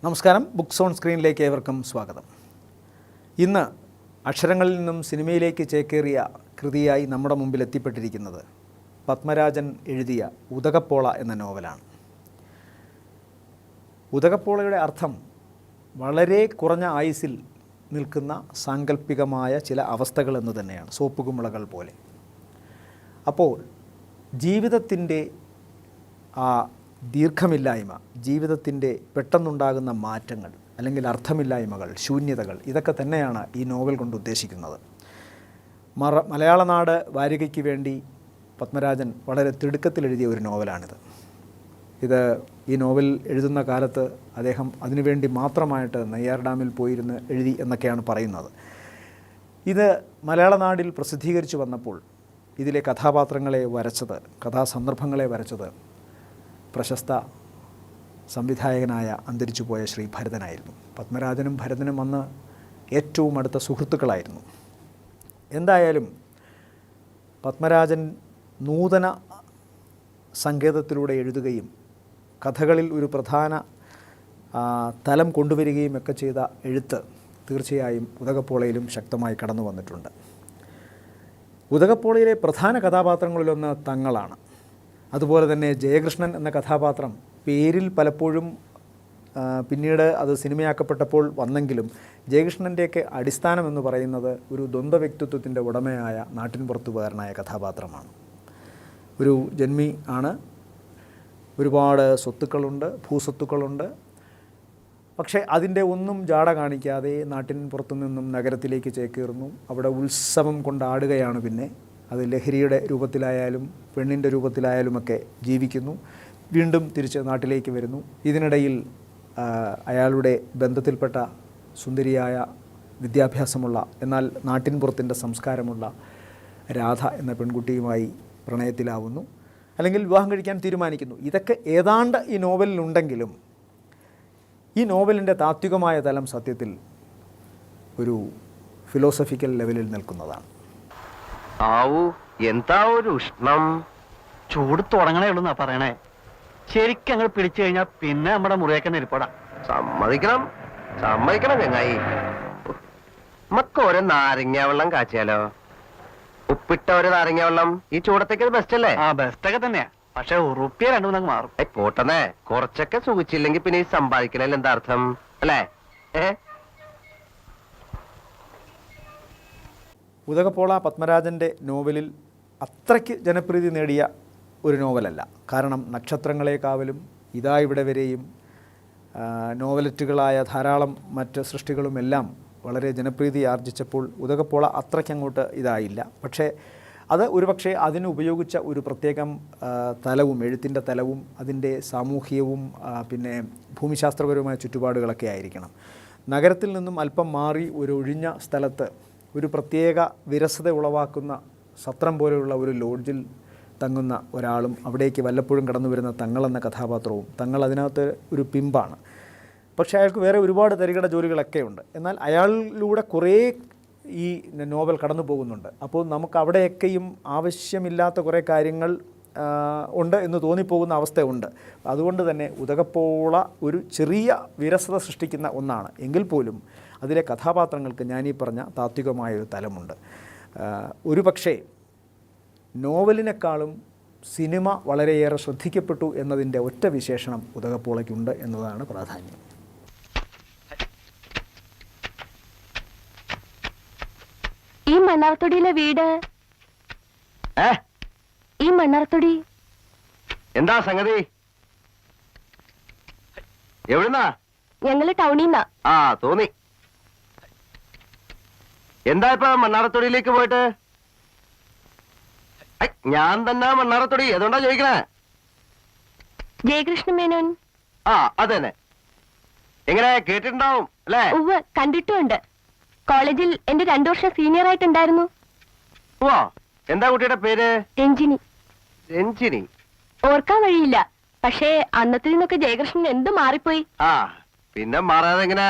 നമസ്കാരം. Books on സ്ക്രീനിലേക്ക് ഏവർക്കും സ്വാഗതം. ഇന്ന് അക്ഷരങ്ങളിൽ നിന്നും സിനിമയിലേക്ക് ചേക്കേറിയ കൃതിയായി നമ്മുടെ മുമ്പിൽ എത്തിപ്പെട്ടിരിക്കുന്നത് പത്മരാജൻ എഴുതിയ ഉദകപ്പോള എന്ന നോവലാണ്. ഉദകപ്പോളയുടെ അർത്ഥം വളരെ കുറഞ്ഞ ആയുസ്സിൽ നിൽക്കുന്ന സാങ്കല്പികമായ ചില അവസ്ഥകൾ എന്ന് തന്നെയാണ്, സോപ്പുകുമിളകൾ പോലെ. അപ്പോൾ ജീവിതത്തിൻ്റെ ആ ദീർഘമില്ലായ്മ, ജീവിതത്തിൻ്റെ പെട്ടെന്നുണ്ടാകുന്ന മാറ്റങ്ങൾ, അല്ലെങ്കിൽ അർത്ഥമില്ലായ്മകൾ, ശൂന്യതകൾ, ഇതൊക്കെ തന്നെയാണ് ഈ നോവൽ കൊണ്ട് ഉദ്ദേശിക്കുന്നത്. മലയാള നാട് വാരികയ്ക്ക് വേണ്ടി പത്മരാജൻ വളരെ തിടുക്കത്തിൽ എഴുതിയ ഒരു നോവലാണിത്. ഈ നോവൽ എഴുതുന്ന കാലത്ത് അദ്ദേഹം അതിനുവേണ്ടി മാത്രമായിട്ട് നെയ്യാർ ഡാമിൽ പോയിരുന്ന് എഴുതി എന്നൊക്കെയാണ് പറയുന്നത്. ഇത് മലയാള നാടിൽ പ്രസിദ്ധീകരിച്ചു വന്നപ്പോൾ ഇതിലെ കഥാപാത്രങ്ങളെ വരച്ചത്, കഥാസന്ദർഭങ്ങളെ വരച്ചത് പ്രശസ്ത സംവിധായകനായ അന്തരിച്ചുപോയ ശ്രീ ഭരതനായിരുന്നു. പത്മരാജനും ഭരതനും അന്ന് ഏറ്റവും അടുത്ത സുഹൃത്തുക്കളായിരുന്നു. എന്തായാലും പത്മരാജൻ നൂതന സങ്കേതത്തിലൂടെ എഴുതുകയും കഥകളിൽ ഒരു പ്രധാന തലം കൊണ്ടുവരികയും ഒക്കെ ചെയ്ത എഴുത്ത് തീർച്ചയായും ഉദകപ്പോളയിലും ശക്തമായി കടന്നു വന്നിട്ടുണ്ട്. ഉദകപ്പോളയിലെ പ്രധാന കഥാപാത്രങ്ങളിലൊന്ന് തങ്ങളാണ്. അതുപോലെ തന്നെ ജയകൃഷ്ണൻ എന്ന കഥാപാത്രം പേരിൽ പലപ്പോഴും പിന്നീട് അത് സിനിമയാക്കപ്പെട്ടപ്പോൾ വന്നെങ്കിലും ജയകൃഷ്ണൻ്റെയൊക്കെ അടിസ്ഥാനം എന്ന് പറയുന്നത് ഒരു ദ്വന്ദ്വ വ്യക്തിത്വത്തിൻ്റെ ഉടമയായ നാട്ടിൻപുറത്തുകാരനായ കഥാപാത്രമാണ്. ഒരു ജന്മി ആണ്, ഒരുപാട് സ്വത്തുക്കളുണ്ട്, ഭൂസ്വത്തുക്കളുണ്ട്. പക്ഷേ അതിൻ്റെ ഒന്നും ജാട കാണിക്കാതെ നാട്ടിൻ പുറത്തു നിന്നും നഗരത്തിലേക്ക് ചേക്കേറുന്നു. അവിടെ ഉത്സവം കൊണ്ടാടുകയാണ്. പിന്നെ അത് ലഹരിയുടെ രൂപത്തിലായാലും പെണ്ണിൻ്റെ രൂപത്തിലായാലുമൊക്കെ ജീവിക്കുന്നു. വീണ്ടും തിരിച്ച് നാട്ടിലേക്ക് വരുന്നു. ഇതിനിടയിൽ അയാളുടെ ബന്ധത്തിൽപ്പെട്ട സുന്ദരിയായ, വിദ്യാഭ്യാസമുള്ള, എന്നാൽ നാട്ടിൻപുറത്തിൻ്റെ സംസ്കാരമുള്ള രാധ എന്ന പെൺകുട്ടിയുമായി പ്രണയത്തിലാവുന്നു, അല്ലെങ്കിൽ വിവാഹം കഴിക്കാൻ തീരുമാനിക്കുന്നു. ഇതൊക്കെ ഏതാണ്ട് ഈ നോവലിലുണ്ടെങ്കിലും ഈ നോവലിൻ്റെ താത്വികമായ തലം സത്യത്തിൽ ഒരു ഫിലോസഫിക്കൽ ലെവലിൽ നിൽക്കുന്നതാണ്. ആവൂ, എന്താ ഒരു ഉഷ്ണം! ചൂട് തുടങ്ങണേ ഉള്ളൂന്നാ പറയണേ. ശരിക്കും അങ്ങ് പിടിച്ചു കഴിഞ്ഞാൽ പിന്നെ നമ്മുടെ മുറിയൊക്കെ നെരിപ്പടാ. സമ്മതിക്കണം ചങ്ങായി. നമുക്ക് ഒരു നാരങ്ങ വെള്ളം കാച്ചിയാലോ? ഉപ്പിട്ട ഒരു നാരങ്ങ വെള്ളം ഈ ചൂടത്തേക്ക് ബെസ്റ്റ് അല്ലേ? ബെസ്റ്റൊക്കെ തന്നെയാ, പക്ഷെ ഉറുപ്പിയ രണ്ടു മൂന്നങ്ങ് മാറും. പോട്ടെന്നേ, കുറച്ചൊക്കെ സുഖിച്ചില്ലെങ്കിൽ പിന്നെ ഈ സമ്പാദിക്കണേൽ എന്താ അർത്ഥം അല്ലേ? ഉദകപ്പോള പത്മരാജൻ്റെ നോവലിൽ അത്രയ്ക്ക് ജനപ്രീതി നേടിയ ഒരു നോവലല്ല. കാരണം നക്ഷത്രങ്ങളെ കാവലും, ഇതാ ഇവിടെ വരെയും, നോവലറ്റുകളായ ധാരാളം മറ്റ് സൃഷ്ടികളുമെല്ലാം വളരെ ജനപ്രീതി ആർജിച്ചപ്പോൾ ഉദകപ്പോള അത്രയ്ക്കങ്ങോട്ട് ഇതായില്ല. പക്ഷേ അത് ഒരുപക്ഷെ അതിന് ഉപയോഗിച്ച ഒരു പ്രത്യേകം തലവും, എഴുത്തിൻ്റെ തലവും അതിൻ്റെ സാമൂഹികവും പിന്നെ ഭൂമിശാസ്ത്രപരവുമായ ചുറ്റുപാടുകളൊക്കെ ആയിരിക്കണം. നഗരത്തിൽ നിന്നും അല്പം മാറി ഒരു ഒഴിഞ്ഞ സ്ഥലത്ത് ഒരു പ്രത്യേക വിരസത ഉളവാക്കുന്ന സത്രം പോലെയുള്ള ഒരു ലോഡ്ജിൽ തങ്ങുന്ന ഒരാളും അവിടേക്ക് വല്ലപ്പോഴും കടന്നു വരുന്ന തങ്ങളെന്ന കഥാപാത്രവും, തങ്ങൾ അതിനകത്ത് ഒരു പിമ്പാണ്. പക്ഷേ അയാൾക്ക് വേറെ ഒരുപാട് തരികിട ജോലികളൊക്കെ ഉണ്ട്. എന്നാൽ അയാളിലൂടെ കുറേ ഈ നോവൽ കടന്നു പോകുന്നുണ്ട്. അപ്പോൾ നമുക്ക് അവിടെയൊക്കെയും ആവശ്യമില്ലാത്ത കുറേ കാര്യങ്ങൾ ഉണ്ട് എന്ന് തോന്നിപ്പോകുന്ന അവസ്ഥയുണ്ട്. അതുകൊണ്ട് തന്നെ ഉദകപ്പോള ഒരു ചെറിയ വിരസത സൃഷ്ടിക്കുന്ന ഒന്നാണ്. എങ്കിൽ പോലും അതിലെ കഥാപാത്രങ്ങൾക്ക് ഞാനീ പറഞ്ഞ താത്വികമായൊരു തലമുണ്ട്. ഒരു പക്ഷേ നോവലിനേക്കാളും സിനിമ വളരെയേറെ ശ്രദ്ധിക്കപ്പെട്ടു എന്നതിൻ്റെ ഒറ്റ വിശേഷണം ഉദകപ്പോളയ്ക്കുണ്ട് എന്നതാണ് പ്രാധാന്യം. ഈ മണ്ണാർത്തുടിയിലെ വീട്, ഈ മണ്ണാർത്തുടി എന്താ സംഗതി? എവിടുന്നാ? ഞങ്ങള് ടൗണിന്നാ. തോന്നി. എന്താ ഇപ്പൊ മണ്ണാറത്തൊടിയിലേക്ക് പോയിട്ട്? ഞാൻ തന്നെ മണ്ണാറത്തൊടി, അതുകൊണ്ടാ ചോദിക്കണേ. ജയകൃഷ്ണ മേനോൻ. അതന്നെ. എങ്ങനെ കേട്ടിട്ടുണ്ടാവും അല്ലേ? ഉവ്വ്, കണ്ടിട്ടുമുണ്ട്. കോളേജിൽ എന്റെ 2 വർഷം സീനിയർ ആയിട്ടുണ്ടായിരുന്നു. എന്താ കുട്ടിയുടെ പേര്? രഞ്ജിനി. രഞ്ജിനി? ഓർക്കാൻ വഴിയില്ല. പക്ഷേ അന്നത്തിൽ നിന്നൊക്കെ ജയകൃഷ്ണൻ എന്ത് മാറിപ്പോയി. പിന്നെ മാറാതെ എങ്ങനാ?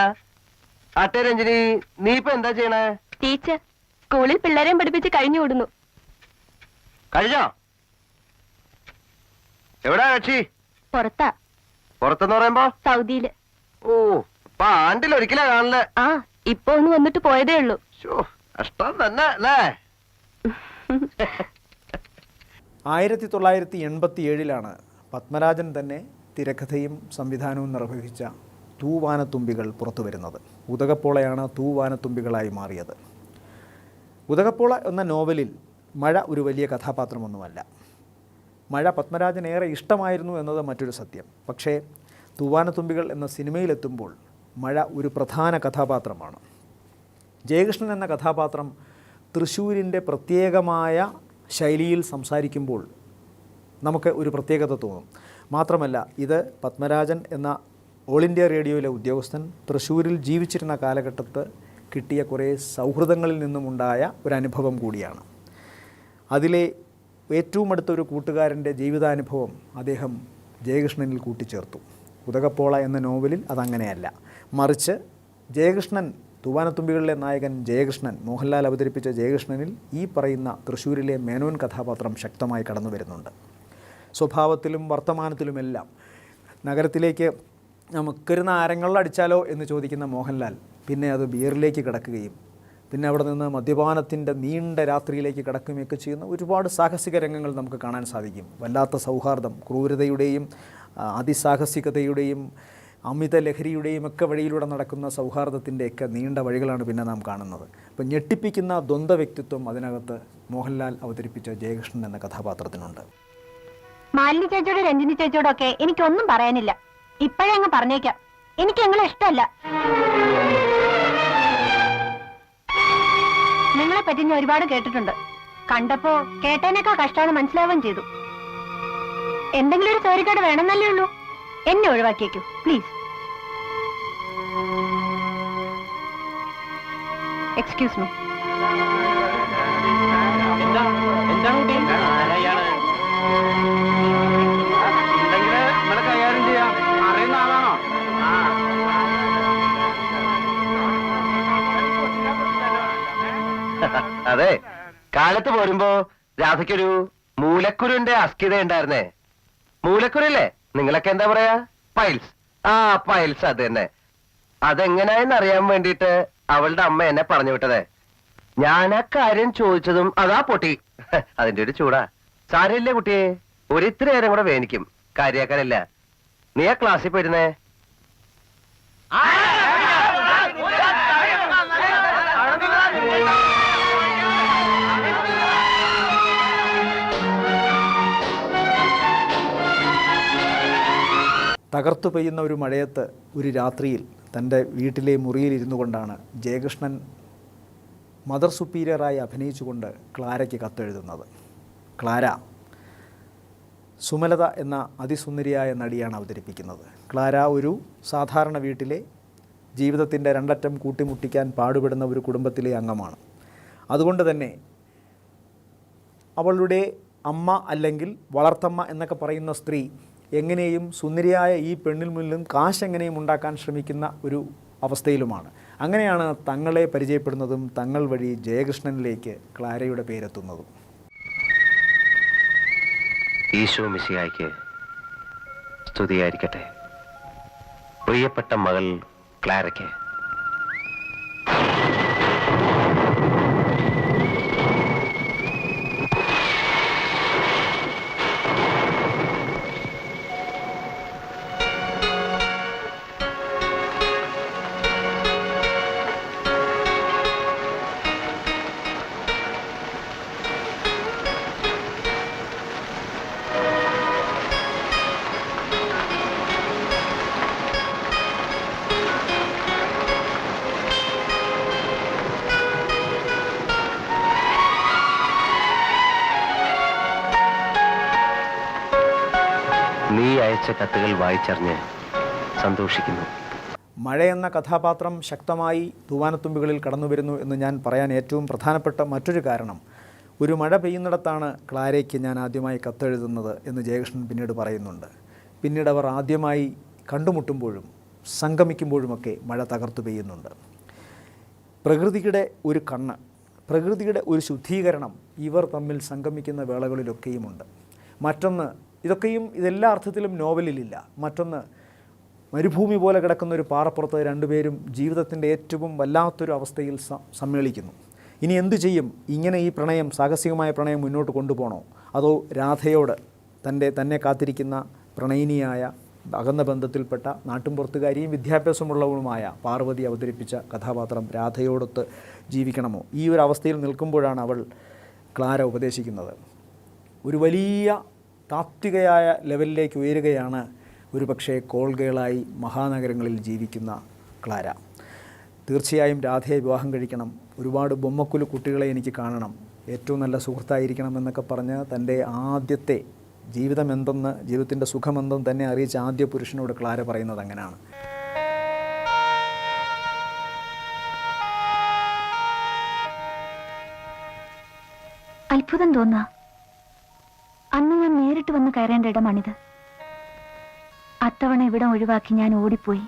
ആട്ടെ രഞ്ജിനി, നീ ഇപ്പൊ എന്താ ചെയ്യണേ? ടീച്ചർ. സ്കൂളിൽ പിള്ളേരെയും പഠിപ്പിച്ച് കഴിഞ്ഞു വിടുന്നു. കഴിഞ്ഞോ? എവിടാ കക്ഷി? പുറത്താ. പുറത്തെന്ന് പറയുമ്പോ? സൗദിയില്. ഓ ഇപ്പൊ ആണ്ടിലൊരിക്കലാ കാണല്. ആ ഇപ്പൊ ഒന്ന് വന്നിട്ട് പോയതേ ഉള്ളൂ. ശോ, കഷ്ടം തന്നെ അല്ലേ? 1987 പത്മരാജൻ തന്നെ തിരക്കഥയും സംവിധാനവും നിർവഹിച്ച തൂവാനത്തുമ്പികൾ പുറത്തു വരുന്നത്. ഉദകപ്പോളയാണ് തൂവാനത്തുമ്പികളായി മാറിയത്. ഉദകപ്പോള എന്ന നോവലിൽ മഴ ഒരു വലിയ കഥാപാത്രമൊന്നുമല്ല. മഴ പത്മരാജൻ ഏറെ ഇഷ്ടമായിരുന്നു എന്നത് മറ്റൊരു സത്യം. പക്ഷേ തൂവാനത്തുമ്പികൾ എന്ന സിനിമയിലെത്തുമ്പോൾ മഴ ഒരു പ്രധാന കഥാപാത്രമാണ്. ജയകൃഷ്ണൻ എന്ന കഥാപാത്രം തൃശ്ശൂരിൻ്റെ പ്രത്യേകമായ ശൈലിയിൽ സംസാരിക്കുമ്പോൾ നമുക്ക് ഒരു പ്രത്യേകത തോന്നും. മാത്രമല്ല ഇത് പത്മരാജൻ എന്ന ഓൾ ഇന്ത്യ റേഡിയോയിലെ ഉദ്യോഗസ്ഥൻ തൃശ്ശൂരിൽ ജീവിച്ചിരുന്ന കാലഘട്ടത്ത് കിട്ടിയ കുറേ സൗഹൃദങ്ങളിൽ നിന്നുമുണ്ടായ ഒരനുഭവം കൂടിയാണ്. അതിലെ ഏറ്റവും അടുത്തൊരു കൂട്ടുകാരൻ്റെ ജീവിതാനുഭവം അദ്ദേഹം ജയകൃഷ്ണനിൽ കൂട്ടിച്ചേർത്തു. ഉദകപ്പോള എന്ന നോവലിൽ അതങ്ങനെയല്ല. മറിച്ച് ജയകൃഷ്ണൻ, തൂവാനത്തുമ്പികളിലെ നായകൻ ജയകൃഷ്ണൻ, മോഹൻലാൽ അവതരിപ്പിച്ച ജയകൃഷ്ണനിൽ ഈ പറയുന്ന തൃശ്ശൂരിലെ മേനോൻ കഥാപാത്രം ശക്തമായി കടന്നു വരുന്നുണ്ട്. സ്വഭാവത്തിലും വർത്തമാനത്തിലുമെല്ലാം നഗരത്തിലേക്ക് നമുക്കൊരു നാരങ്ങളിലടിച്ചാലോ എന്ന് ചോദിക്കുന്ന മോഹൻലാൽ പിന്നെ അത് ബിയറിലേക്ക് കിടക്കുകയും പിന്നെ അവിടെ നിന്ന് മദ്യപാനത്തിൻ്റെ നീണ്ട രാത്രിയിലേക്ക് കടക്കുകയൊക്കെ ചെയ്യുന്ന ഒരുപാട് സാഹസിക രംഗങ്ങൾ നമുക്ക് കാണാൻ സാധിക്കും. വല്ലാത്ത സൗഹാർദ്ദം, ക്രൂരതയുടെയും അതിസാഹസികതയുടെയും അമിത ലഹരിയുടെയും ഒക്കെ വഴിയിലൂടെ നടക്കുന്ന സൗഹാർദ്ദത്തിൻ്റെയൊക്കെ നീണ്ട വഴികളാണ് പിന്നെ നാം കാണുന്നത്. അപ്പം ഞെട്ടിപ്പിക്കുന്ന ദ്വന്ദ്വ വ്യക്തിത്വം അതിനകത്ത് മോഹൻലാൽ അവതരിപ്പിച്ച ജയകൃഷ്ണൻ എന്ന കഥാപാത്രത്തിനുണ്ട്. മാലിനി ചേച്ചിയോട് രഞ്ജിനി ചേച്ചിയോടൊക്കെ എനിക്കൊന്നും പറയാനില്ല. ഇപ്പോഴേ അങ്ങ് പറഞ്ഞേക്കാം, എനിക്ക് നിങ്ങളെ ഇഷ്ടമല്ല. നിങ്ങളെ പറ്റി ഞാൻ ഒരുപാട് കേട്ടിട്ടുണ്ട്. കണ്ടപ്പോ കേട്ടതിനേക്കാൾ കഷ്ടമാണ് മനസ്സിലാവുകയും ചെയ്തു. എന്തെങ്കിലും ഒരു സോരിക്കേട് വേണമെന്നല്ലേ ഉള്ളൂ. എന്നെ ഒഴിവാക്കിയേക്കൂ പ്ലീസ്. Excuse me. അതെ, കാലത്ത് പോരുമ്പോ രാധയ്ക്കൊരു മൂലക്കുരുന്റെ അസ്ഥിത ഉണ്ടായിരുന്നേ. മൂലക്കുരല്ലേ? നിങ്ങളൊക്കെ എന്താ പറയാ? പൈൽസ്. ആ പൈൽസ്, അത് തന്നെ. അതെങ്ങനെയെന്ന് അറിയാൻ വേണ്ടിട്ട് അവളുടെ അമ്മ എന്നെ പറഞ്ഞു വിട്ടതേ. ഞാൻ ആ കാര്യം ചോദിച്ചതും അതാ പൊട്ടി. അതിന്റെ ഒരു ചൂടാ. സാരമില്ലേ കുട്ടിയെ, ഒരിത്തിരി നേരം കൂടെ വേനിക്കും. കാര്യാക്കാനല്ല. നീ ആ ക്ലാസ്സിൽ പോയിരുന്നേ? തകർത്തു പെയ്യുന്ന ഒരു മഴയത്ത് ഒരു രാത്രിയിൽ തൻ്റെ വീട്ടിലെ മുറിയിലിരുന്നു കൊണ്ടാണ് ജയകൃഷ്ണൻ മദർ സുപ്പീരിയറായി അഭിനയിച്ചുകൊണ്ട് ക്ലാരയ്ക്ക് കത്തെഴുതുന്നത്. ക്ലാര സുമലത എന്ന അതിസുന്ദരിയായ നടിയാണ് അവതരിപ്പിക്കുന്നത്. ക്ലാര ഒരു സാധാരണ വീട്ടിലെ ജീവിതത്തിൻ്റെ രണ്ടറ്റം കൂട്ടിമുട്ടിക്കാൻ പാടുപെടുന്ന ഒരു കുടുംബത്തിലെ അംഗമാണ്. അതുകൊണ്ട് തന്നെ അവളുടെ അമ്മ അല്ലെങ്കിൽ വളർത്തമ്മ എന്നൊക്കെ പറയുന്ന സ്ത്രീ എങ്ങനെയും സുന്ദരിയായ ഈ പെണ്ണിൽ മുന്നിലും കാശ് എങ്ങനെയും ഉണ്ടാക്കാൻ ശ്രമിക്കുന്ന ഒരു അവസ്ഥയിലുമാണ്. അങ്ങനെയാണ് തങ്ങളെ പരിചയപ്പെടുന്നതും തങ്ങൾ വഴി ജയകൃഷ്ണനിലേക്ക് ക്ലാരയുടെ പേരെത്തുന്നതും. ഈശോ മിശിഹായ്ക്ക് സ്തുതിയായിരിക്കട്ടെ. പ്രിയപ്പെട്ട മകൾ ക്ലാരയ്ക്ക് നീ അയച്ച കത്തുകൾ വായിച്ചറിഞ്ഞ് സന്തോഷിക്കുന്നു. മഴ എന്ന കഥാപാത്രം ശക്തമായി തൂവാനത്തുമ്പികളിൽ കടന്നു വരുന്നു എന്ന് ഞാൻ പറയാൻ ഏറ്റവും പ്രധാനപ്പെട്ട മറ്റൊരു കാരണം, ഒരു മഴ പെയ്യുന്നിടത്താണ് ക്ലാരയ്ക്ക് ഞാൻ ആദ്യമായി കത്തെഴുതുന്നത് എന്ന് ജയകൃഷ്ണൻ പിന്നീട് പറയുന്നുണ്ട്. പിന്നീട് അവർ ആദ്യമായി കണ്ടുമുട്ടുമ്പോഴും സംഗമിക്കുമ്പോഴുമൊക്കെ മഴ തകർത്തു പെയ്യുന്നുണ്ട്. പ്രകൃതിയുടെ ഒരു കണ്ണ്, പ്രകൃതിയുടെ ഒരു ശുദ്ധീകരണം ഇവർ തമ്മിൽ സംഗമിക്കുന്ന വേളകളിലൊക്കെയുമുണ്ട്. മറ്റൊന്ന്, ഇതെല്ലാ അർത്ഥത്തിലും നോവലിലില്ല. മറ്റൊന്ന്, മരുഭൂമി പോലെ കിടക്കുന്ന ഒരു പാറപ്പുറത്ത് രണ്ടുപേരും ജീവിതത്തിൻ്റെ ഏറ്റവും വല്ലാത്തൊരു അവസ്ഥയിൽ സമ്മേളിക്കുന്നു. ഇനി എന്തു ചെയ്യും? ഇങ്ങനെ ഈ പ്രണയം, സാഹസികമായ പ്രണയം മുന്നോട്ട് കൊണ്ടുപോകണോ, അതോ രാധയോട് തന്നെ കാത്തിരിക്കുന്ന പ്രണയിനിയായ അകന്ന ബന്ധത്തിൽപ്പെട്ട നാട്ടുംപുറത്തുകാരിയും വിദ്യാഭ്യാസമുള്ളവളുമായ പാർവതി അവതരിപ്പിച്ച കഥാപാത്രം രാധയോടൊത്ത് ജീവിക്കണമോ? ഈ ഒരു അവസ്ഥയിൽ നിൽക്കുമ്പോഴാണ് അവൾ ക്ലാര ഉപദേശിക്കുന്നത്. ഒരു വലിയ താത്വികയായ ലെവലിലേക്ക് ഉയരുകയാണ് ഒരുപക്ഷെ കോൾ ഗേളായി മഹാനഗരങ്ങളിൽ ജീവിക്കുന്ന ക്ലാര. തീർച്ചയായും രാധയെ വിവാഹം കഴിക്കണം, ഒരുപാട് ബൊമ്മക്കുലു കുട്ടികളെ എനിക്ക് കാണണം, ഏറ്റവും നല്ല സുഹൃത്തായിരിക്കണം എന്നൊക്കെ പറഞ്ഞ് തൻ്റെ ആദ്യത്തെ ജീവിതം എന്തെന്ന്, ജീവിതത്തിൻ്റെ സുഖമെന്തെന്ന് തന്നെ അറിയിച്ച ആദ്യ പുരുഷനോട് ക്ലാര പറയുന്നത് അങ്ങനെയാണ്. അത്ഭുതം തോന്നാ, അന്ന് ഞാൻ നേരിട്ട് വന്ന് കയറേണ്ട ഇടമാണിത്. അത്തവണ ഇവിടം ഒഴിവാക്കി ഞാൻ ഓടിപ്പോയി,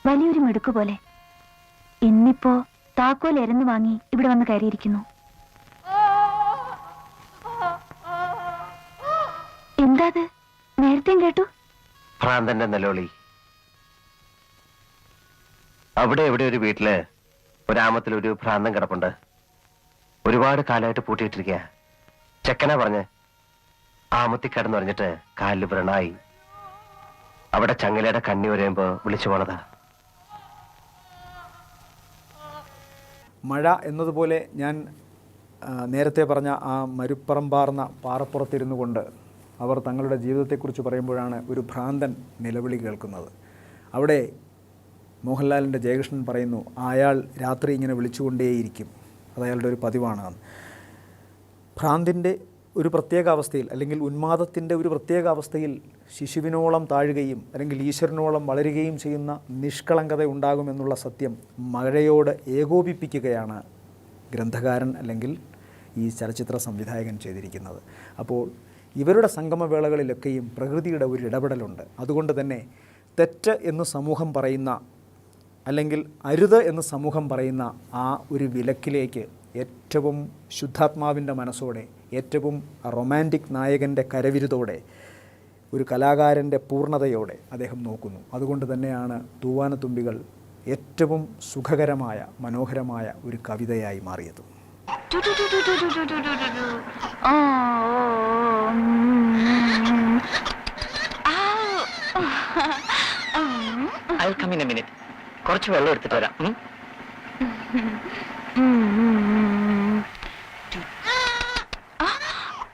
വലിയൊരു മിടുക്ക് പോലെ. ഇന്നിപ്പോ താക്കോൽ എരന്ന് വാങ്ങി ഇവിടെ വന്ന് കയറിയിരിക്കുന്നു. എന്താത്? നേരത്തെയും കേട്ടു. ഭ്രാന്തന്റെ നിലവിളി. അവിടെ എവിടെ ഒരു വീട്ടില് ഒരാമത്തിലൊരു ഭ്രാന്തൻ കിടപ്പുണ്ട്. ഒരുപാട് കാലമായിട്ട് പൂട്ടിയിട്ടിരിക്കുക. ചെക്കനാ പറഞ്ഞ് ആമത്തി കിടന്നു പറഞ്ഞിട്ട് കാലില് വ്രണായി. അവിടെ ചങ്ങലയുടെ കണ്ണി വരയുമ്പോ വിളിച്ചു പോണതാ. മഴ എന്നതുപോലെ ഞാൻ നേരത്തെ പറഞ്ഞ ആ മരുപ്പറമ്പാർന്ന പാറപ്പുറത്തിരുന്നു കൊണ്ട് അവർ തങ്ങളുടെ ജീവിതത്തെക്കുറിച്ച് പറയുമ്പോഴാണ് ഒരു ഭ്രാന്തൻ നിലവിളി കേൾക്കുന്നത്. അവിടെ മോഹൻലാലിൻ്റെ ജയകൃഷ്ണൻ പറയുന്നു, അയാൾ രാത്രി ഇങ്ങനെ വിളിച്ചുകൊണ്ടേയിരിക്കും, അത് അയാളുടെ ഒരു പതിവാണ്. ഭ്രാന്തിൻ്റെ ഒരു പ്രത്യേക അവസ്ഥയിൽ, അല്ലെങ്കിൽ ഉന്മാദത്തിൻ്റെ ഒരു പ്രത്യേക അവസ്ഥയിൽ ശിശുവിനോളം താഴുകയും അല്ലെങ്കിൽ ഈശ്വരനോളം വളരുകയും ചെയ്യുന്ന നിഷ്കളങ്കത ഉണ്ടാകുമെന്നുള്ള സത്യം മഴയോട് ഏകോപിപ്പിക്കുകയാണ് ഗ്രന്ഥകാരൻ അല്ലെങ്കിൽ ഈ ചലച്ചിത്ര സംവിധായകൻ ചെയ്തിരിക്കുന്നത്. അപ്പോൾ ഇവരുടെ സംഗമവേളകളിലൊക്കെയും പ്രകൃതിയുടെ ഒരു ഇടപെടലുണ്ട്. അതുകൊണ്ട് തന്നെ തെറ്റ് എന്ന് സമൂഹം പറയുന്ന, അല്ലെങ്കിൽ അരുത് എന്ന് സമൂഹം പറയുന്ന ആ ഒരു വിലക്കിലേക്ക് ഏറ്റവും ശുദ്ധാത്മാവിൻ്റെ മനസ്സോടെ, ഏറ്റവും റൊമാൻറ്റിക് നായകൻ്റെ കരവിരുതോടെ, ഒരു കലാകാരൻ്റെ പൂർണ്ണതയോടെ അദ്ദേഹം നോക്കുന്നു. അതുകൊണ്ട് തന്നെയാണ് തൂവാനത്തുമ്പികൾ ഏറ്റവും സുഖകരമായ, മനോഹരമായ ഒരു കവിതയായി മാറിയത്. കുറച്ച് വെള്ളം എടുത്തിട്ട് വരാം.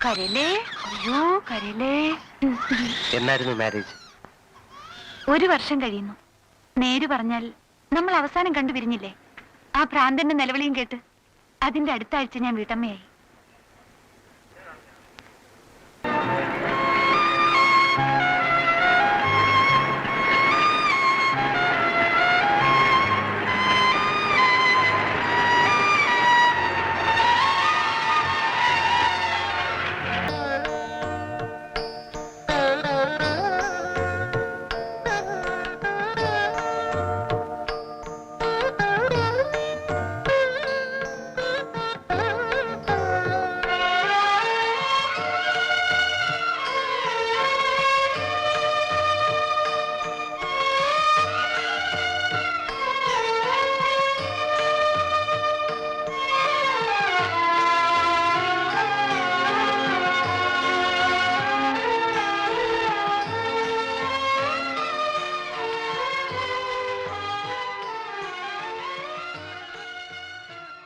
കരലേ, അയ്യോ കരലേ. എന്നായിരുന്നു മാരേജ്? 1 വർഷം കഴിയുന്നു. നേര് പറഞ്ഞാൽ നമ്മൾ അവസാനം കണ്ടുപിരിഞ്ഞില്ലേ, ആ ഭ്രാന്തന്റെ നിലവിളിയും കേട്ട്. അതിന്റെ അടുത്ത ആഴ്ച ഞാൻ വീട്ടമ്മയായി.